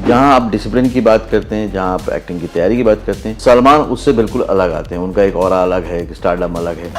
जहाँ आप डिसिप्लिन की बात करते हैं, जहाँ आप एक्टिंग की तैयारी की बात करते हैं, सलमान उससे बिल्कुल अलग आते हैं। उनका एक ऑरा अलग है, एक स्टारडम अलग है।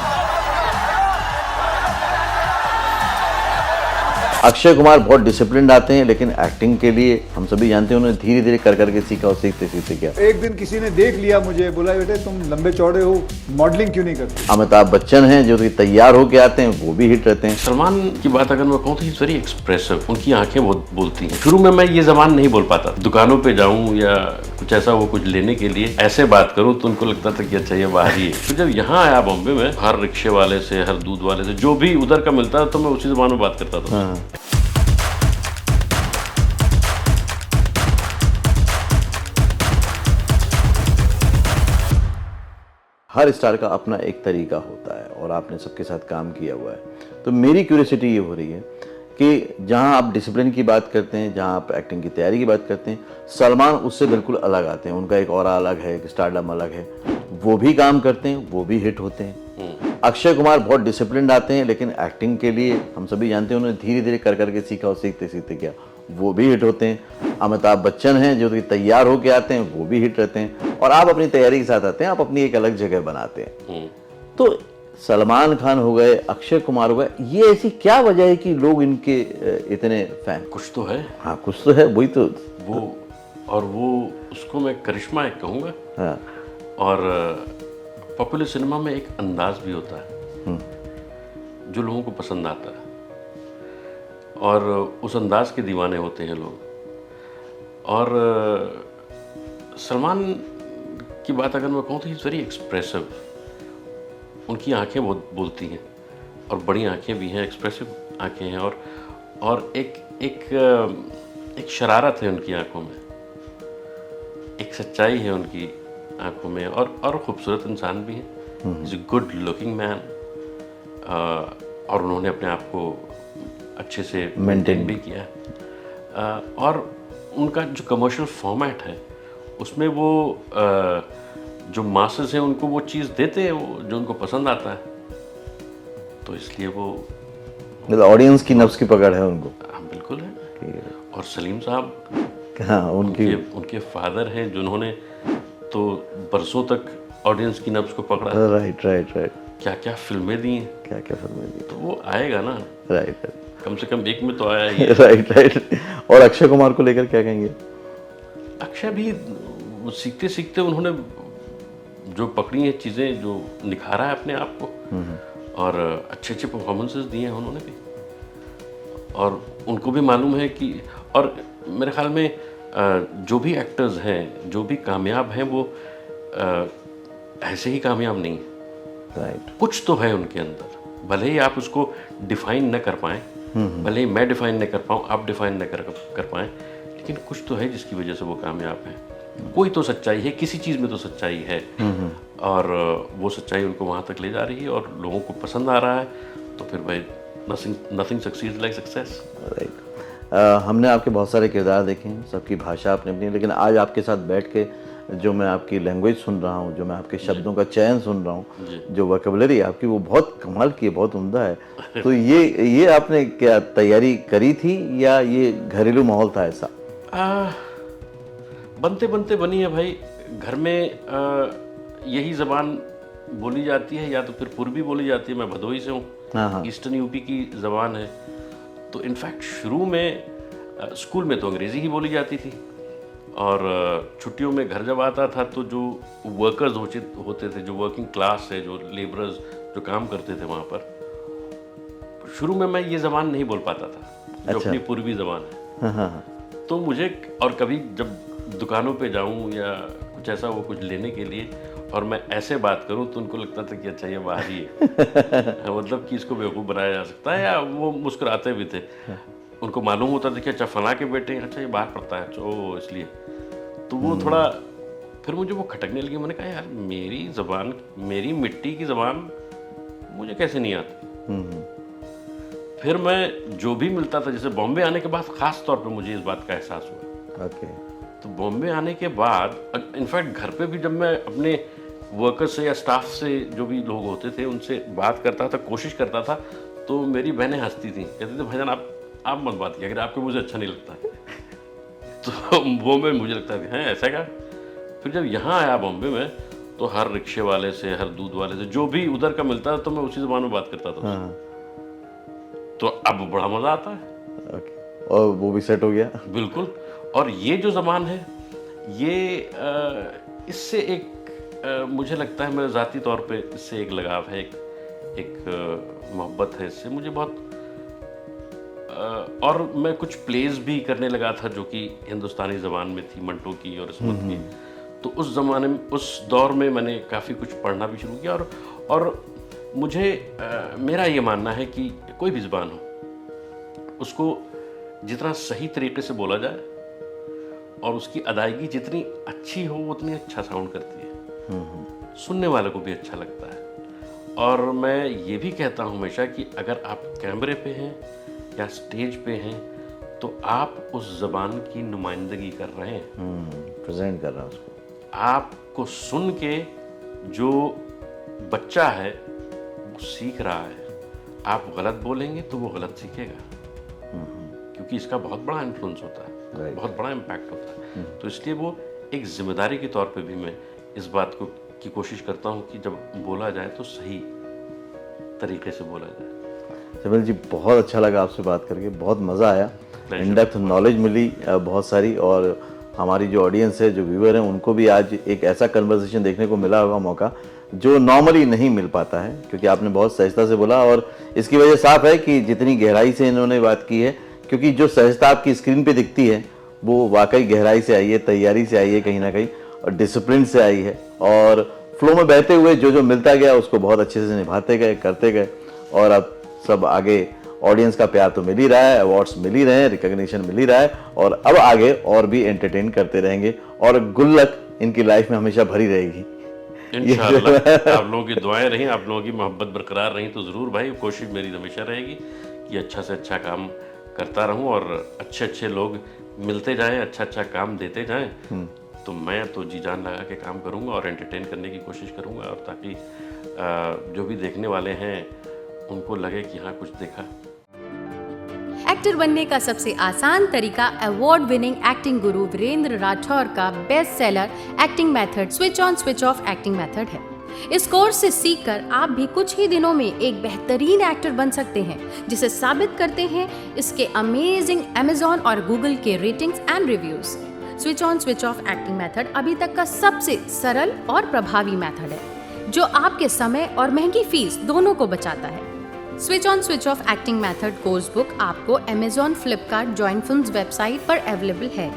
अक्षय कुमार बहुत डिसिप्लिन्ड आते हैं, लेकिन एक्टिंग के लिए हम सभी जानते हैं उन्होंने धीरे धीरे कर करके सीखा और सीखते सीखते किया। एक दिन किसी ने देख लिया मुझे, बोला बेटे तुम लंबे चौड़े हो, मॉडलिंग क्यों नहीं करते। अमिताभ बच्चन हैं जो कि तैयार होके आते हैं, वो भी हिट रहते हैं। सलमान की बात अगर मैं कहूँ तो इज वेरी एक्सप्रेसिव, उनकी आंखें बहुत बोलती हैं। शुरू में मैं ये जबान नहीं बोल पाता, दुकानों पे जाऊं या कुछ ऐसा वो कुछ लेने के लिए ऐसे बात करूं तो उनको लगता था कि अच्छा ये बाहर ही है। तो जब यहाँ आया बॉम्बे में, हर रिक्शे वाले से, हर दूध वाले से, जो भी उधर का मिलता था तो मैं उसी जबान में बात करता था। हर स्टार का अपना एक तरीका होता है और आपने सबके साथ काम किया हुआ है। तो मेरी क्यूरियोसिटी ये हो रही है कि जहाँ आप डिसिप्लिन की बात करते हैं, जहाँ आप एक्टिंग की तैयारी की बात करते हैं, सलमान उससे बिल्कुल अलग आते हैं। उनका एक ऑरा अलग है, एक स्टारडम अलग है। वो भी काम करते हैं, वो भी हिट होते हैं। अक्षय कुमार बहुत डिसिप्लिन्ड आते हैं, लेकिन एक्टिंग के लिए हम सभी जानते हैं उन्होंने धीरे धीरे कर करके सीखा और सीखते सीखते किया, वो भी हिट होते हैं। अमिताभ बच्चन हैं जो कि तैयार होके आते हैं, वो भी हिट रहते हैं। और आप अपनी तैयारी के साथ आते हैं, आप अपनी एक अलग जगह बनाते हैं। तो सलमान खान हो गए, अक्षय कुमार हो गए, ये ऐसी क्या वजह है कि लोग इनके इतने फैन? कुछ तो है। हाँ, कुछ तो है, वही तो। वो उसको मैं करिश्मा एक कहूँगा। हाँ। और पॉपुलर सिनेमा में एक अंदाज भी होता है जो लोगों को पसंद आता है, और उस अंदाज के दीवाने होते हैं लोग। और सलमान की बात अगर मैं कहूँ तो इज़ वेरी एक्सप्रेसिव, उनकी आंखें बहुत बोलती हैं, और बड़ी आंखें भी हैं, एक्सप्रेसिव आंखें हैं। और एक शरारत है उनकी आंखों में, एक सच्चाई है उनकी आंखों में, और खूबसूरत इंसान भी हैं। Is a good looking man, और उन्होंने अपने आप को अच्छे से मेंटेन भी किया है। और उनका जो कमर्शियल फॉर्मेट है उसमें वो जो मासेस हैं उनको वो चीज़ देते हैं वो जो उनको पसंद आता है, तो इसलिए वो मतलब ऑडियंस की नफ्स की पकड़ है उनको। हाँ, बिल्कुल है। और सलीम साहब, हाँ, उनके फादर हैं जिन्होंने तो बरसों तक ऑडियंस की नब्ज को पकड़ा। राइट। क्या क्या फिल्में दी हैं, क्या क्या फिल्में दी, तो वो आएगा ना। राइट। कम से कम एक में तो आया ही। राइट। और अक्षय कुमार को लेकर क्या कहेंगे? अक्षय भी सीखते सीखते उन्होंने जो पकड़ी हैं चीज़ें, जो निखारा है अपने आप को, और अच्छे अच्छे परफॉर्मेंसेस दिए हैं उन्होंने भी। और उनको भी मालूम है कि, और मेरे ख्याल में जो भी एक्टर्स हैं, जो भी कामयाब हैं, वो ऐसे ही कामयाब नहीं है। राइट। कुछ तो है उनके अंदर, भले ही आप उसको डिफाइन न कर पाएँ, भले ही मैं डिफाइन न कर पाऊँ, आप डिफाइन न कर पाएँ, लेकिन कुछ तो है जिसकी वजह से वो कामयाब हैं। कोई तो सच्चाई है, किसी चीज़ में तो सच्चाई है, और वो सच्चाई उनको वहाँ तक ले जा रही है और लोगों को पसंद आ रहा है। तो फिर भाई nothing succeeds like success. Right. हमने आपके बहुत सारे किरदार देखे हैं, सबकी भाषा अपनी अपनी, लेकिन आज आपके साथ बैठ के जो मैं आपकी लैंग्वेज सुन रहा हूँ, जो मैं आपके शब्दों का चयन सुन रहा हूँ, जो वोकैबुलरी आपकी, वो बहुत कमाल की है, बहुत उम्दा है। तो ये आपने क्या तैयारी करी थी या ये घरेलू माहौल था ऐसा? बनते बनते बनी है भाई। घर में यही ज़बान बोली जाती है, या तो फिर पूर्वी बोली जाती है। मैं भदोही से हूँ, ईस्टर्न यूपी की ज़बान है। तो इनफैक्ट शुरू में स्कूल में तो अंग्रेज़ी ही बोली जाती थी, और छुट्टियों में घर जब आता था तो जो वर्कर्स होते थे, जो वर्किंग क्लास है, जो लेबरर्स जो काम करते थे वहाँ पर, शुरू में मैं ये ज़बान नहीं बोल पाता था, जो अपनी पूर्वी ज़बान है। तो मुझे, और कभी जब दुकानों पे जाऊं या कुछ ऐसा वो कुछ लेने के लिए, और मैं ऐसे बात करूं तो उनको लगता था कि अच्छा ये बाहर ही है। मतलब कि इसको बेवकूफ़ बनाया जा सकता है, या वो मुस्कुराते भी थे। उनको मालूम होता था कि अच्छा फला के बेटे, अच्छा ये बाहर पढ़ता है, तो इसलिए तो वो थोड़ा, फिर मुझे वो खटकने लगी। मैंने कहा यार मेरी ज़बान, मेरी मिट्टी की ज़बान मुझे कैसे नहीं आती। फिर मैं जो भी मिलता था, जैसे बॉम्बे आने के बाद ख़ास तौर पे मुझे इस बात का एहसास हुआ। तो बॉम्बे आने के बाद, इनफैक्ट घर पे भी जब मैं अपने वर्कर्स से या स्टाफ से, जो भी लोग होते थे, उनसे बात करता था, कोशिश करता था, तो मेरी बहनें हंसती थी, कहती थी भाईजान आप मत बात किया, अगर आपको मुझे अच्छा नहीं लगता है। तो वो में मुझे लगता है हैं ऐसा क्या। फिर जब यहाँ आया बॉम्बे में तो हर रिक्शे वाले से, हर दूध वाले से, जो भी उधर का मिलता था तो मैं उसी ज़बान में बात करता था। तो अब बड़ा मज़ा आता है। ओके, और वो भी सेट हो गया। बिल्कुल। और ये जो ज़बान है ये इससे एक मुझे लगता है, मेरे ज़ाती तौर पे इससे एक लगाव है, एक मोहब्बत है इससे मुझे बहुत। और मैं कुछ प्लेज भी करने लगा था जो कि हिंदुस्तानी ज़बान में थी, मंटो की और इस्मत की। तो उस ज़माने में, उस दौर में मैंने काफ़ी कुछ पढ़ना भी शुरू किया। और मुझे मेरा ये मानना है कि कोई भी ज़बान हो, उसको जितना सही तरीके से बोला जाए और उसकी अदायगी जितनी अच्छी हो उतनी अच्छा साउंड करती है, सुनने वाले को भी अच्छा लगता है। और मैं ये भी कहता हूँ हमेशा कि अगर आप कैमरे पे हैं या स्टेज पे हैं तो आप उस ज़बान की नुमाइंदगी कर रहे हैं, प्रेजेंट कर रहा है उसको। आपको सुन के जो बच्चा है वो सीख रहा है। आप गलत बोलेंगे तो वो गलत सीखेगा, क्योंकि इसका बहुत बड़ा इन्फ्लुएंस होता है, बहुत बड़ा इम्पैक्ट होता है। तो इसलिए वो एक जिम्मेदारी के तौर पे भी मैं इस बात को की कोशिश करता हूँ कि जब बोला जाए तो सही तरीके से बोला जाए। जमील जी, बहुत अच्छा लगा आपसे बात करके, बहुत मज़ा आया, इन डेप्थ नॉलेज मिली बहुत सारी। और हमारी जो ऑडियंस है, जो व्यूअर हैं, उनको भी आज एक ऐसा कन्वर्सेशन देखने को मिला होगा मौका जो नॉर्मली नहीं मिल पाता है, क्योंकि आपने बहुत सहजता से बोला। और इसकी वजह साफ है कि जितनी गहराई से इन्होंने बात की है, क्योंकि जो सहजता आपकी स्क्रीन पे दिखती है वो वाकई गहराई से आई है, तैयारी से आई है कहीं ना कहीं, और डिसिप्लिन से आई है। और फ्लो में बहते हुए जो जो मिलता गया उसको बहुत अच्छे से निभाते गए, करते गए। और अब सब आगे ऑडियंस का प्यार तो मिल ही रहा है, अवार्ड्स मिल ही रहे हैं, रिकॉग्निशन मिल ही रहा है, और अब आगे और भी एंटरटेन करते रहेंगे। और गुड लक इनकी लाइफ में हमेशा भरी रहेगी इंशाअल्लाह। आप लोगों की दुआएं रहीं, आप लोगों की मोहब्बत बरकरार रही तो ज़रूर भाई, कोशिश मेरी हमेशा रहेगी कि अच्छा से अच्छा काम करता रहूं और अच्छे अच्छे लोग मिलते जाएं, अच्छा अच्छा काम देते जाएं। तो मैं तो जी जान लगा के काम करूंगा और एंटरटेन करने की कोशिश करूंगा, और ताकि जो भी देखने वाले हैं उनको लगे कि हाँ कुछ देखा। एक्टर बनने का सबसे आसान तरीका अवार्ड विनिंग एक्टिंग गुरु वीरेंद्र राठौर का best seller acting method switch on switch off acting method है। इस कोर्स से सीखकर आप भी कुछ ही दिनों में एक बेहतरीन एक्टर बन सकते हैं, जिसे साबित करते हैं इसके अमेजिंग Amazon और Google के ratings and reviews. Switch on switch off acting method अभी तक का सबसे सरल और प्रभावी मेथड है, जो आपके समय और महंगी फीस दोनों को बचाता है। Switch on switch off acting method course book आपको Amazon, Flipkart, join films website पर अवेलेबल है।